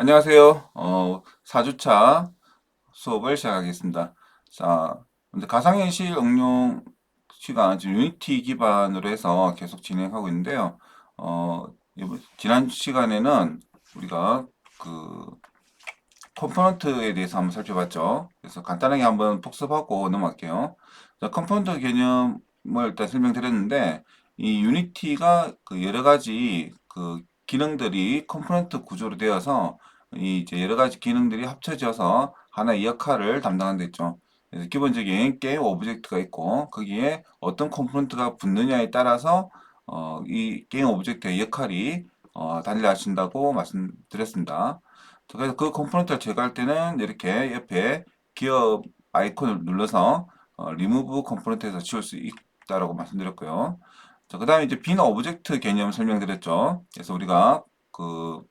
안녕하세요. 4주차 수업을 시작하겠습니다. 자, 먼저 가상현실 응용 시간, 지금 유니티 기반으로 해서 계속 진행하고 있는데요. 지난 시간에는 우리가 그 컴포넌트에 대해서 한번 살펴봤죠. 그래서 간단하게 한번 복습하고 넘어갈게요. 자, 컴포넌트 개념을 일단 설명드렸는데, 이 유니티가 그 여러 가지 그 기능들이 컴포넌트 구조로 되어서 이 이제 여러 가지 기능들이 합쳐져서 하나의 역할을 담당한다 했죠. 그래서 기본적인 게임 오브젝트가 있고 거기에 어떤 컴포넌트가 붙느냐에 따라서 이 게임 오브젝트의 역할이 달라진다고 말씀드렸습니다. 그래서 그 컴포넌트를 제거할 때는 이렇게 옆에 기업 아이콘을 눌러서 리무브 컴포넌트에서 지울 수 있다라고 말씀드렸고요. 자, 그 다음에 이제 빈 오브젝트 개념 설명드렸죠. 그래서 우리가 그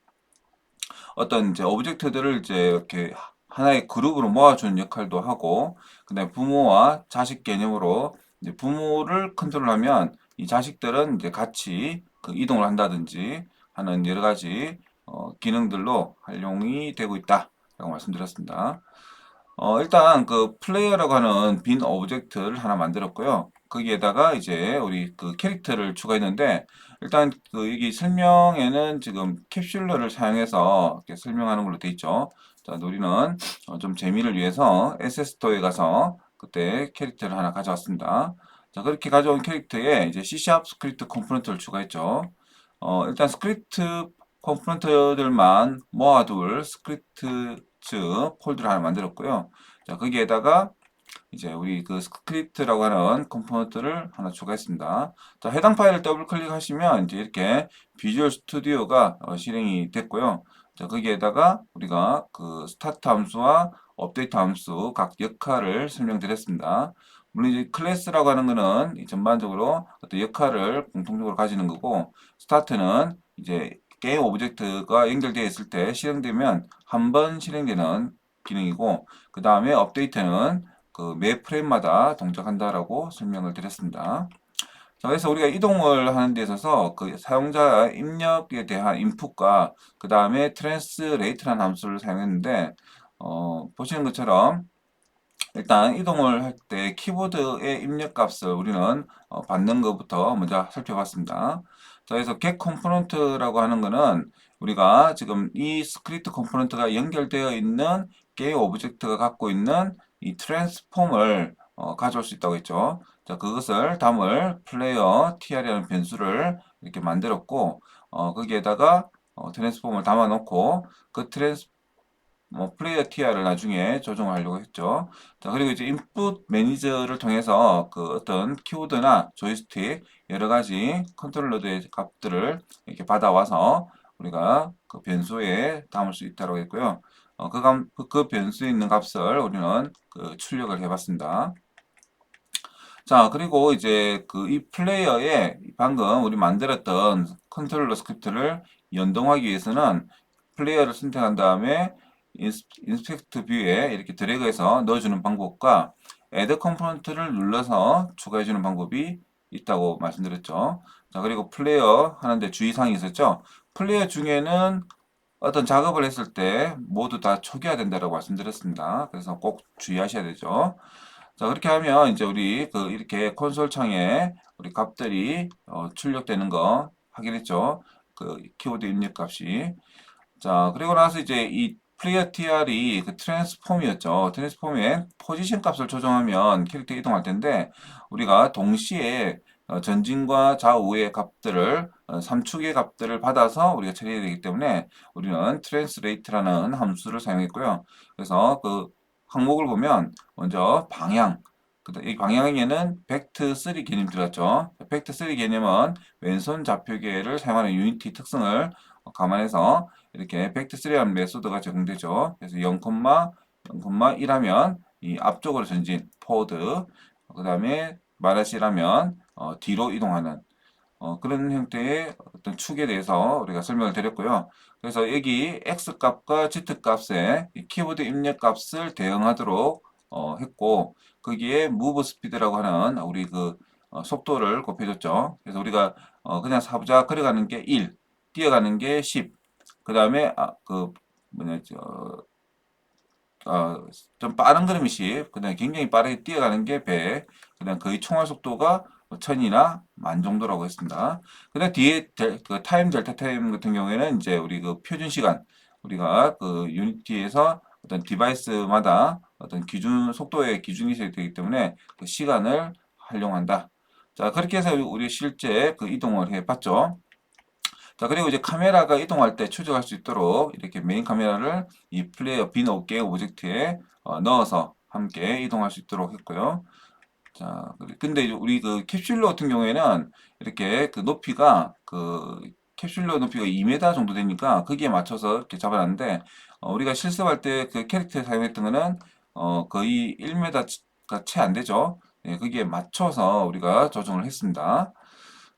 어떤 이제 오브젝트들을 이제 이렇게 하나의 그룹으로 모아주는 역할도 하고, 그다음에 부모와 자식 개념으로 이제 부모를 컨트롤하면 이 자식들은 이제 같이 그 이동을 한다든지 하는 여러 가지 기능들로 활용이 되고 있다라고 말씀드렸습니다. 일단 그 플레이어라고 하는 빈 오브젝트를 하나 만들었고요. 거기에다가 이제 우리 그 캐릭터를 추가했는데 일단 그 여기 설명에는 지금 캡슐러를 사용해서 이렇게 설명하는 걸로 돼 있죠. 자, 우리는 좀 재미를 위해서 에세스토에 가서 그때 캐릭터를 하나 가져왔습니다. 자, 그렇게 가져온 캐릭터에 이제 C# 스크립트 컴포넌트를 추가했죠. 일단 스크립트 컴포넌트들만 모아둘 스크립트 폴드를 하나 만들었고요. 자, 거기에다가 이제 우리 그 스크립트라고 하는 컴포넌트를 하나 추가했습니다. 자, 해당 파일을 더블 클릭하시면 이제 이렇게 비주얼 스튜디오가 실행이 됐고요. 자, 거기에다가 우리가 그 스타트 함수와 업데이트 함수 각 역할을 설명드렸습니다. 물론 이제 클래스라고 하는 거는 전반적으로 어떤 역할을 공통적으로 가지는 거고, 스타트는 이제 게임 오브젝트가 연결되어 있을 때 실행되면 한 번 실행되는 기능이고, 그 다음에 업데이트는 그 매 프레임마다 동작한다라고 설명을 드렸습니다. 자, 그래서 우리가 이동을 하는 데 있어서 그 사용자 입력에 대한 인풋과 그 다음에 트랜스레이트라는 함수를 사용했는데 보시는 것처럼 일단 이동을 할 때 키보드의 입력 값을 우리는 받는 것부터 먼저 살펴봤습니다. 자, 그래서 get 컴포넌트라고 하는 거는 우리가 지금 이 스크립트 컴포넌트가 연결되어 있는 게임 오브젝트가 갖고 있는 이 트랜스폼을 가져올 수 있다고 했죠. 자, 그것을 담을 플레이어 tr이라는 변수를 이렇게 만들었고 거기에다가 트랜스폼을 담아 놓고 그 플레이어 TR을 나중에 조정하려고 했죠. 자, 그리고 이제 인풋 매니저를 통해서 그 어떤 키보드나 조이스틱 여러 가지 컨트롤러들의 값들을 이렇게 받아와서 우리가 그 변수에 담을 수 있다고 했고요. 그 변수에 있는 값을 우리는 그 출력을 해봤습니다. 자, 그리고 이제 그 이 플레이어에 방금 우리 만들었던 컨트롤러 스크립트를 연동하기 위해서는 플레이어를 선택한 다음에 인스펙트 뷰에 이렇게 드래그해서 넣어주는 방법과 애드 컴포넌트를 눌러서 추가해주는 방법이 있다고 말씀드렸죠. 자, 그리고 플레이어 하는데 주의사항이 있었죠. 플레이어 중에는 어떤 작업을 했을 때 모두 다 초기화된다고 말씀드렸습니다. 그래서 꼭 주의하셔야 되죠. 자, 그렇게 하면 이제 우리 그 이렇게 콘솔 창에 우리 값들이 출력되는 거 확인했죠. 그 키보드 입력 값이. 자, 그리고 나서 이제 이 플레이어 TR이 그 트랜스폼이었죠. 트랜스폼의 포지션 값을 조정하면 캐릭터 이동할 텐데 우리가 동시에 전진과 좌우의 값들을 3축의 값들을 받아서 우리가 처리해야 되기 때문에 우리는 트랜스레이트라는 함수를 사용했고요. 그래서 그 항목을 보면 먼저 방향, 이 방향에는 벡트 3 개념이 들어갔죠. 벡트 3 개념은 왼손 좌표계를 사용하는 유니티 특성을 감안해서 이렇게 벡트 3라는 메소드가 적용되죠. 그래서 0,1 하면 이 앞쪽으로 전진, 포워드, 그 다음에 마이너스1하면 뒤로 이동하는 그런 형태의 어떤 축에 대해서 우리가 설명을 드렸고요. 그래서 여기 X 값과 Z 값에 키보드 입력 값을 대응하도록 했고, 거기에 move speed라고 하는 우리 그 속도를 곱해줬죠. 그래서 우리가 그냥 사부작 걸어가는 게 1, 뛰어가는 게 10, 그 다음에 그 뭐냐, 어, 좀 빠른 걸음이씩, 그다음 굉장히 빠르게 뛰어가는 게 100, 그다음 거의 총알 속도가 1000이나 만 정도라고 했습니다. 그다음 뒤에 그 타임 델타 타임 같은 경우에는 이제 우리 그 표준 시간, 우리가 그 유니티에서 어떤 디바이스마다 어떤 기준 속도의 기준이 되기 때문에 그 시간을 활용한다. 자, 그렇게 해서 우리 실제 그 이동을 해봤죠. 자, 그리고 이제 카메라가 이동할 때 추적할 수 있도록 이렇게 메인 카메라를 이 플레이어 빈 5개 오브젝트에 넣어서 함께 이동할 수 있도록 했고요. 자, 근데 이제 우리 그 캡슐러 같은 경우에는 이렇게 그 높이가 그 캡슐러 높이가 2m 정도 되니까 거기에 맞춰서 이렇게 잡아놨는데 우리가 실습할 때 그 캐릭터에 사용했던 거는 거의 1m가 채 안 되죠. 예, 거기에 맞춰서 우리가 조정을 했습니다.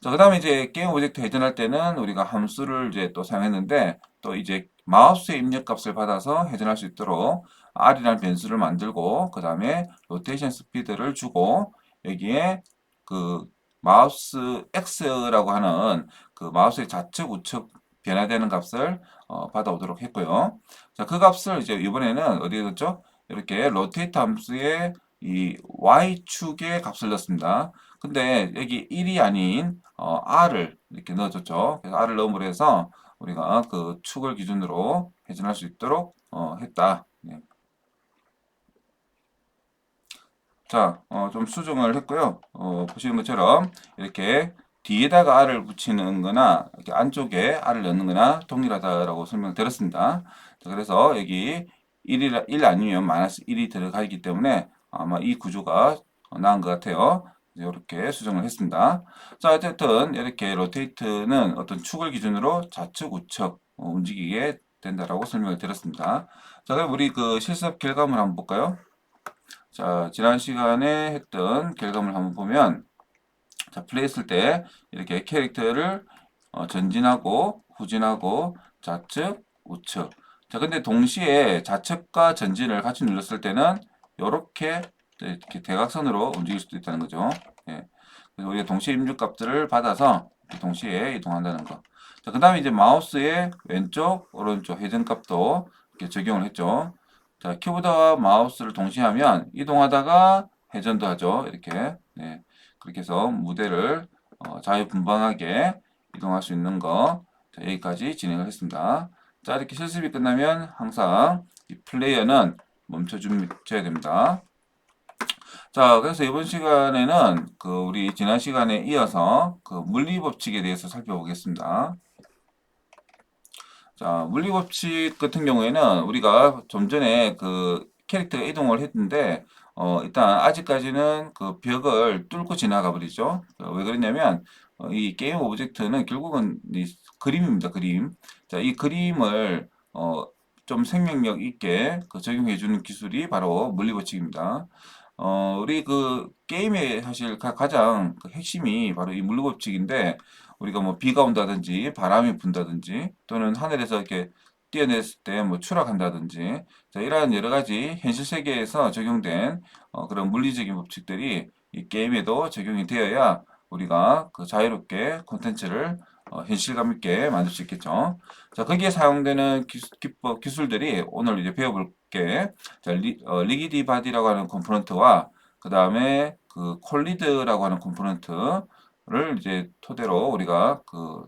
자, 그 다음에 이제 게임 오브젝트 회전할 때는 우리가 함수를 이제 또 사용했는데, 또 이제 마우스의 입력값을 받아서 회전할 수 있도록 R이라는 변수를 만들고, 그 다음에 로테이션 스피드를 주고, 여기에 그 마우스 X라고 하는 그 마우스의 좌측, 우측 변화되는 값을 받아오도록 했고요. 자, 그 값을 이제 이번에는 어디에 넣었죠? 이렇게 로테이트 함수의 이 Y축의 값을 넣습니다. 근데 여기 1이 아닌 R을 이렇게 넣어줬죠. 그래서 R을 넣음으로 해서 우리가 그 축을 기준으로 회전할 수 있도록 했다. 네. 자, 좀 수정을 했고요. 보시는 것처럼 이렇게 뒤에다가 R을 붙이는 거나 이렇게 안쪽에 R을 넣는 거나 동일하다라고 설명드렸습니다. 자, 그래서 여기 1 아니면 마이너스 1이 들어가기 때문에 아마 이 구조가 나은 것 같아요. 이렇게 수정을 했습니다. 자, 어쨌든 이렇게 로테이트는 어떤 축을 기준으로 좌측, 우측 움직이게 된다라고 설명을 드렸습니다. 자, 그럼 우리 그 실습 결과물 한번 볼까요? 자, 지난 시간에 했던 결과물 한번 보면, 자, 플레이했을 때 이렇게 캐릭터를 전진하고 후진하고 좌측, 우측. 자, 근데 동시에 좌측과 전진을 같이 눌렀을 때는 이렇게 대각선으로 움직일 수도 있다는 거죠. 예. 그래서 우리가 동시에 입력 값들을 받아서 동시에 이동한다는 거. 자, 그 다음에 이제 마우스의 왼쪽, 오른쪽 회전 값도 이렇게 적용을 했죠. 자, 키보드와 마우스를 동시에 하면 이동하다가 회전도 하죠. 이렇게. 네. 그렇게 해서 무대를 자유분방하게 이동할 수 있는 거. 자, 여기까지 진행을 했습니다. 자, 이렇게 실습이 끝나면 항상 이 플레이어는 멈춰줘야 됩니다. 자, 그래서 이번 시간에는 그 우리 지난 시간에 이어서 그 물리법칙에 대해서 살펴보겠습니다. 자, 물리법칙 같은 경우에는 우리가 좀 전에 그 캐릭터가 이동을 했는데, 일단 아직까지는 그 벽을 뚫고 지나가 버리죠. 왜 그러냐면, 이 게임 오브젝트는 결국은 이 그림입니다, 그림. 자, 이 그림을, 좀 생명력 있게 그 적용해주는 기술이 바로 물리법칙입니다. 우리 그 게임의 사실 가장 그 핵심이 바로 이 물리법칙인데, 우리가 뭐 비가 온다든지 바람이 분다든지 또는 하늘에서 이렇게 뛰어냈을 때 뭐 추락한다든지 자, 이러한 여러 가지 현실 세계에서 적용된 그런 물리적인 법칙들이 이 게임에도 적용이 되어야 우리가 그 자유롭게 콘텐츠를 현실감 있게 만들 수 있겠죠. 자, 거기에 사용되는 기법, 기술들이 오늘 이제 배워볼 게 자, 리기디 바디라고 하는 컴포넌트와 그 다음에 그 콜리드라고 하는 컴포넌트를 이제 토대로 우리가 그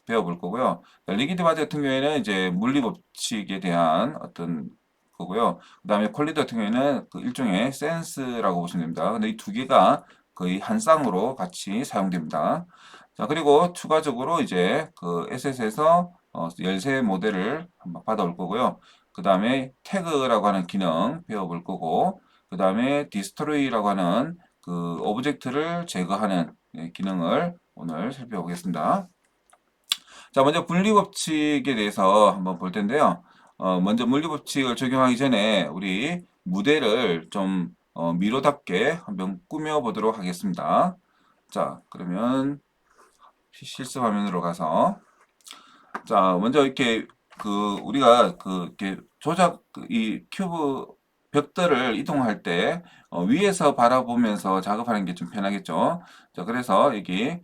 배워볼 거고요. 리기드 바디 같은 경우에는 이제 물리 법칙에 대한 어떤 거고요. 그 다음에 콜리드 같은 경우에는 그 일종의 센스라고 보시면 됩니다. 근데 이 두 개가 거의 한 쌍으로 같이 사용됩니다. 자, 그리고 추가적으로 이제 그 SS에서 열쇠 모델을 한번 받아올 거고요. 그 다음에 태그라고 하는 기능 배워볼 거고, 그 다음에 디스트로이라고 하는 그 오브젝트를 제거하는 기능을 오늘 살펴보겠습니다. 자, 먼저 분리법칙에 대해서 한번 볼 텐데요. 먼저 물리법칙을 적용하기 전에 우리 무대를 좀 미로답게 한번 꾸며보도록 하겠습니다. 자, 그러면 실습 화면으로 가서 자, 먼저 이렇게 그 우리가 그 이렇게 조작 이 큐브 벽들을 이동할 때 위에서 바라보면서 작업하는 게 좀 편하겠죠. 자, 그래서 여기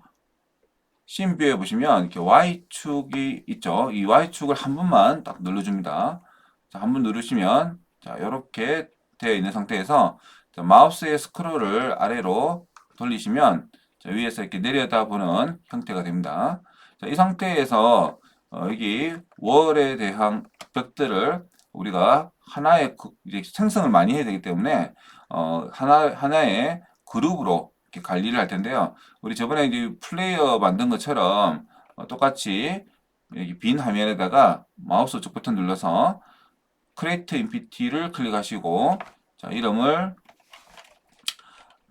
씬 뷰에 보시면 이렇게 Y축이 있죠. 이 Y축을 한 번만 딱 눌러줍니다. 자, 한번 누르시면 자, 이렇게 되어 있는 상태에서 자, 마우스의 스크롤을 아래로 돌리시면 자, 위에서 이렇게 내려다보는 형태가 됩니다. 자, 이 상태에서 여기 월에 대한 벽들을 우리가 하나의 이제 생성을 많이 해야 되기 때문에 하나의 그룹으로 이렇게 관리를 할 텐데요. 우리 저번에 이제 플레이어 만든 것처럼 똑같이 여기 빈 화면에다가 마우스 쪽 버튼 눌러서 Create MPT를 클릭하시고 자, 이름을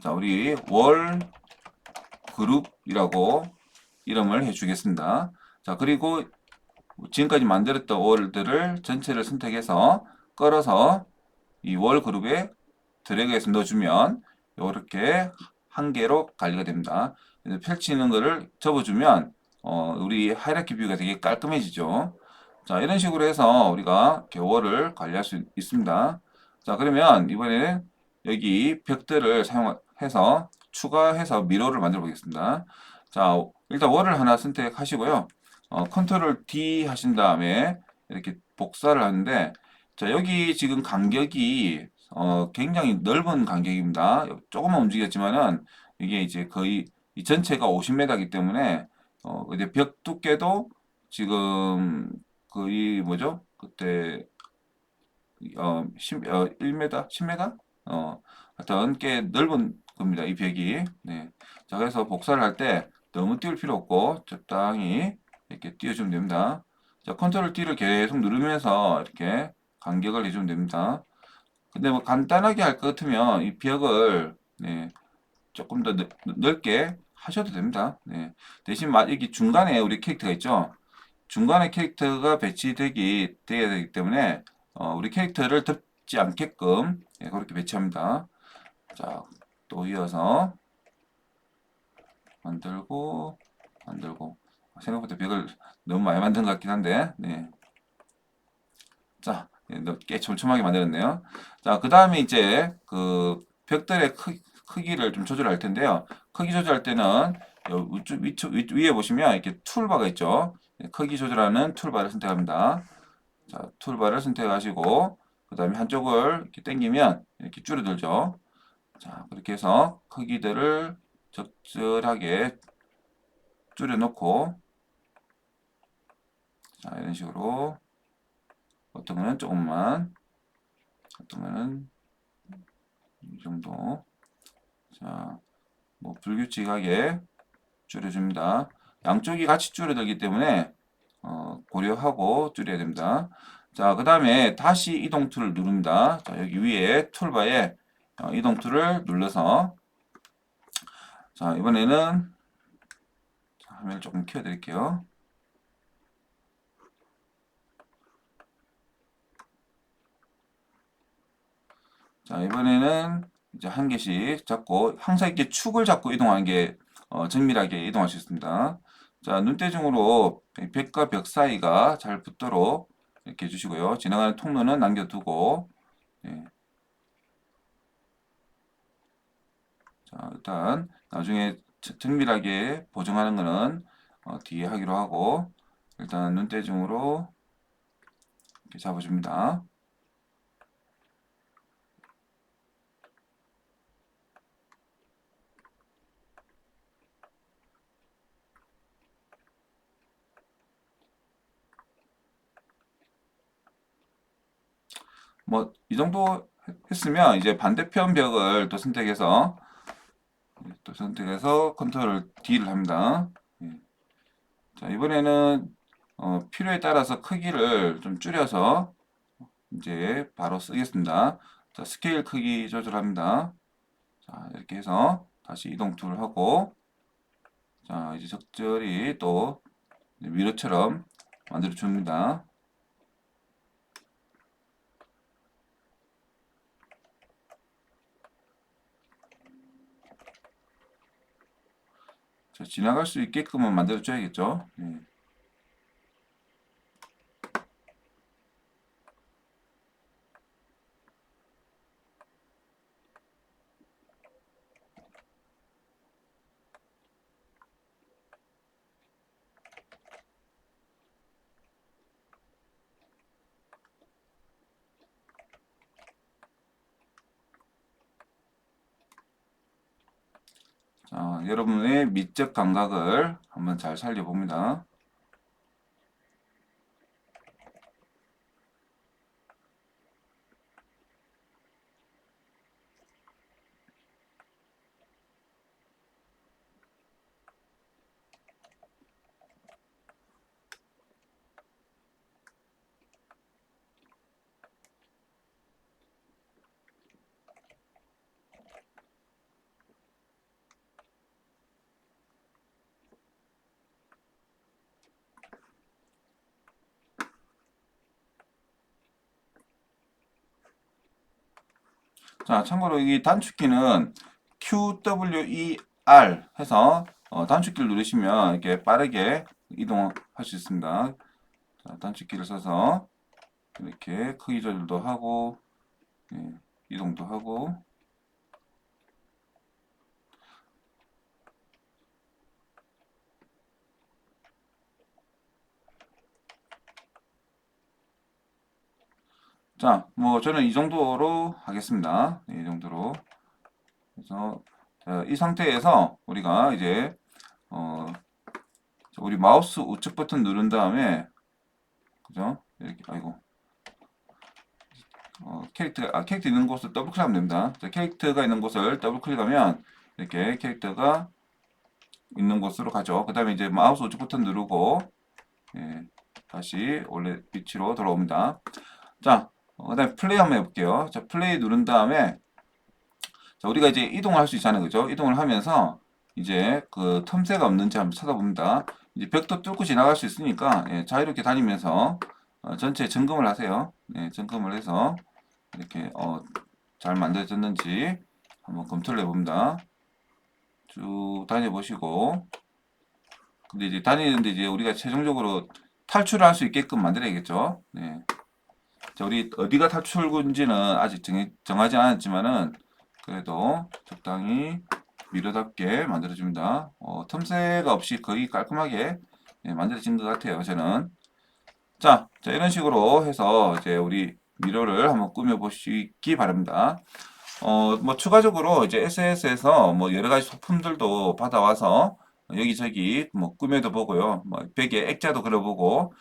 자, 우리 월 그룹이라고 이름을 해주겠습니다. 자, 그리고 지금까지 만들었던 월들을 전체를 선택해서 끌어서 이 월 그룹에 드래그해서 넣어주면 이렇게 한 개로 관리가 됩니다. 펼치는 거를 접어주면 우리 하이라키 뷰가 되게 깔끔해지죠. 자, 이런 식으로 해서 우리가 월을 관리할 수 있습니다. 자, 그러면 이번에는 여기 벽들을 사용해서 추가해서 미러를 만들어 보겠습니다. 자, 일단 월을 하나 선택하시고요. 컨트롤 D 하신 다음에 이렇게 복사를 하는데 자, 여기 지금 간격이 굉장히 넓은 간격입니다. 조금만 움직였지만은 이게 이제 거의 이 전체가 50m이기 때문에 이제 벽 두께도 지금 거의 뭐죠? 그때 1m, 10m? 하여튼 꽤 넓은 겁니다. 이 벽이. 네. 자, 그래서 복사를 할 때 너무 띄울 필요 없고 적당히 이렇게 띄워주면 됩니다. 자, 컨트롤 D를 계속 누르면서 이렇게 간격을 해주면 됩니다. 근데 뭐 간단하게 할 것 같으면 이 벽을 네, 조금 더 넓게 하셔도 됩니다. 네. 대신 여기 중간에 우리 캐릭터가 있죠. 중간에 캐릭터가 돼야 되기 때문에 우리 캐릭터를 덮지 않게끔 예, 그렇게 배치합니다. 자, 또 이어서 만들고 만들고 생각보다 벽을 너무 많이 만든 것 같긴 한데 네. 자, 예, 꽤 촘촘하게 만들었네요. 자, 그 다음에 이제 그 벽들의 크기를 좀 조절할 텐데요. 크기 조절할 때는 위에 보시면 이렇게 툴바가 있죠. 예, 크기 조절하는 툴바를 선택합니다. 자, 툴바를 선택하시고 그 다음에 한쪽을 이렇게 당기면 이렇게 줄어들죠. 자, 그렇게 해서 크기들을 적절하게 줄여놓고 자, 이런 식으로 어떤 거는 조금만 어떤 거는 이 정도 자, 뭐 불규칙하게 줄여줍니다. 양쪽이 같이 줄어들기 때문에 고려하고 줄여야 됩니다. 자, 그 다음에 다시 이동 툴을 누릅니다. 자, 여기 위에 툴바에 이동 툴을 눌러서 자, 이번에는 화면을 조금 키워드릴게요. 자, 이번에는 이제 한 개씩 잡고 항상 이렇게 축을 잡고 이동하는 게 정밀하게 이동할 수 있습니다. 자, 눈대중으로 벽과 벽 사이가 잘 붙도록 이렇게 해주시고요. 지나가는 통로는 남겨두고 네. 자, 일단 나중에 정밀하게 보정하는 거는 뒤에 하기로 하고 일단 눈대중으로 이렇게 잡아줍니다. 뭐 이 정도 했으면 이제 반대편 벽을 또 선택해서 컨트롤 D를 합니다. 예. 자, 이번에는 필요에 따라서 크기를 좀 줄여서 이제 바로 쓰겠습니다. 자, 스케일 크기 조절합니다. 자, 이렇게 해서 다시 이동 툴 하고 자, 이제 적절히 또 미러처럼 만들어 줍니다. 자, 지나갈 수 있게끔은 만들어 줘야겠죠. 예. 자, 여러분의 미적 감각을 한번 잘 살려봅니다. 자, 참고로 이 단축키는 QWER 해서 단축키를 누르시면 이렇게 빠르게 이동할 수 있습니다. 자, 단축키를 써서 이렇게 크기 조절도 하고, 예, 이동도 하고. 자, 뭐 저는 이 정도로 하겠습니다. 네, 이 정도로. 그래서 이 상태에서 우리가 이제 어, 우리 마우스 우측 버튼 누른 다음에, 그죠? 이렇게, 아이고, 캐릭터 있는 곳을 더블 클릭하면 됩니다. 자, 캐릭터가 있는 곳을 더블 클릭하면 이렇게 캐릭터가 있는 곳으로 가죠. 그 다음에 이제 마우스 우측 버튼 누르고, 예, 다시 원래 위치로 돌아옵니다. 자, 그 다음에 플레이 한번 해볼게요. 자, 플레이 누른 다음에, 자, 우리가 이제 이동을 할 수 있잖아요. 그죠? 이동을 하면서 이제 그 틈새가 없는지 한번 찾아봅니다. 이제 벽도 뚫고 지나갈 수 있으니까, 예, 자유롭게 다니면서 전체 점검을 하세요. 네, 점검을 해서 이렇게 잘 만들어졌는지 한번 검토를 해봅니다. 쭉 다녀보시고, 근데 이제 다니는데 이제 우리가 최종적으로 탈출을 할 수 있게끔 만들어야겠죠. 네. 자, 우리 어디가 탈출구인지는 아직 정하지 않았지만은 그래도 적당히 미러답게 만들어줍니다. 틈새가 없이 거의 깔끔하게, 네, 만들어진 것 같아요. 저는. 자, 이런 식으로 해서 이제 우리 미러를 한번 꾸며 보시기 바랍니다. 뭐 추가적으로 이제 SNS에서 뭐 여러 가지 소품들도 받아와서 여기저기 뭐 꾸며도 보고요. 뭐 벽에 액자도 그려보고,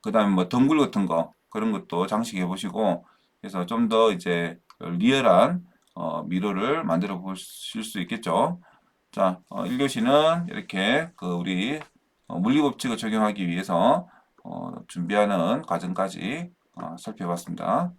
그 다음에 뭐 덩굴 같은 거, 그런 것도 장식해 보시고, 그래서 좀 더 이제 리얼한 미러를 만들어 보실 수 있겠죠. 자, 1교시는 이렇게 그 우리 물리법칙을 적용하기 위해서 준비하는 과정까지 살펴봤습니다.